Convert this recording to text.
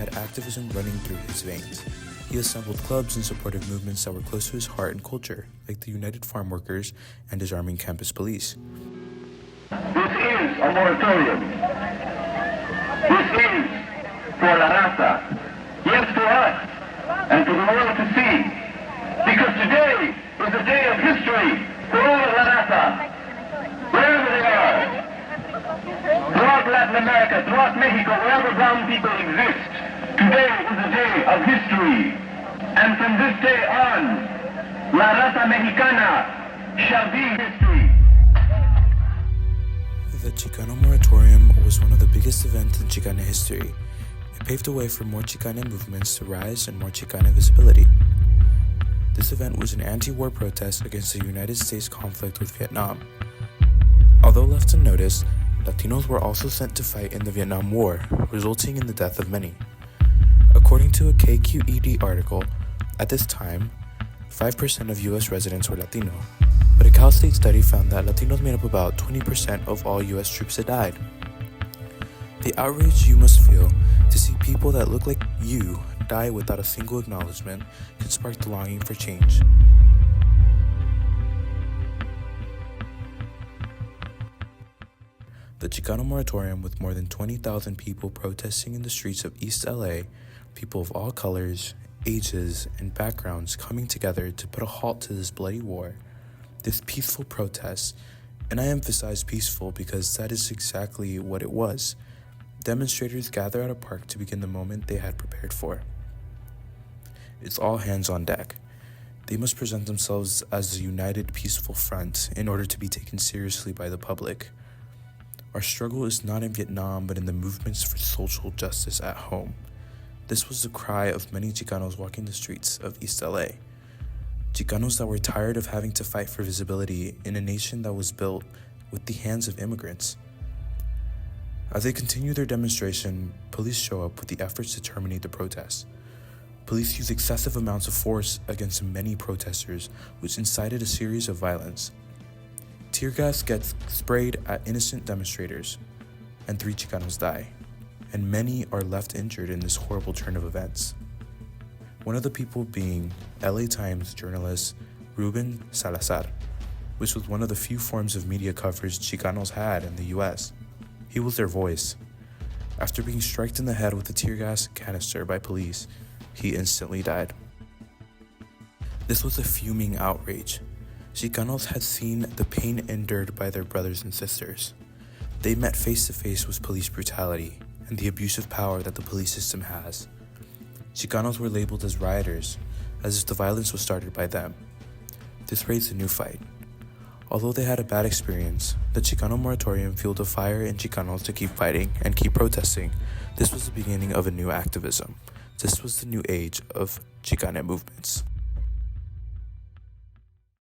had activism running through his veins. He assembled clubs and supported movements that were close to his heart and culture, like the United Farm Workers and disarming campus police. This is a moratorium. This is for La Raza. Yes, for us, and for the world to see. Because today is a day of history for all of La Raza, wherever they are. Throughout Latin America, throughout Mexico, wherever brown people exist, today is a day of history. And from this day on, La Raza Mexicana shall be history. The Chicano Moratorium was one of the biggest events in Chicane history. It paved the way for more Chicane movements to rise and more Chicane visibility. This event was an anti-war protest against the United States conflict with Vietnam. Although left unnoticed, Latinos were also sent to fight in the Vietnam War, resulting in the death of many. According to a KQED article, at this time, 5% of U.S. residents were Latino, but a Cal State study found that Latinos made up about 20% of all U.S. troops that died. The outrage you must feel to see people that look like you die without a single acknowledgement can spark the longing for change. The Chicano Moratorium, with more than 20,000 people protesting in the streets of East LA, people of all colors, ages, and backgrounds coming together to put a halt to this bloody war. This peaceful protest, and I emphasize peaceful because that is exactly what it was. Demonstrators gather at a park to begin the moment they had prepared for. It's all hands on deck. They must present themselves as a united, peaceful front in order to be taken seriously by the public. Our struggle is not in Vietnam, but in the movements for social justice at home. This was the cry of many Chicanos walking the streets of East LA. Chicanos that were tired of having to fight for visibility in a nation that was built with the hands of immigrants. As they continue their demonstration, police show up with the efforts to terminate the protest. Police use excessive amounts of force against many protesters, which incited a series of violence. Tear gas gets sprayed at innocent demonstrators, and 3 Chicanos die, and many are left injured in this horrible turn of events. One of the people being LATimes journalist Ruben Salazar, which was one of the few forms of media coverage Chicanos had in the US. He was their voice. After being struck in the head with a tear gas canister by police, he instantly died. This was a fuming outrage. Chicanos had seen the pain endured by their brothers and sisters. They met face to face with police brutality and the abusive power that the police system has. Chicanos were labeled as rioters, as if the violence was started by them. This raised a new fight. Although they had a bad experience, the Chicano Moratorium fueled a fire in Chicanos to keep fighting and keep protesting. This was the beginning of a new activism. This was the new age of Chicane movements.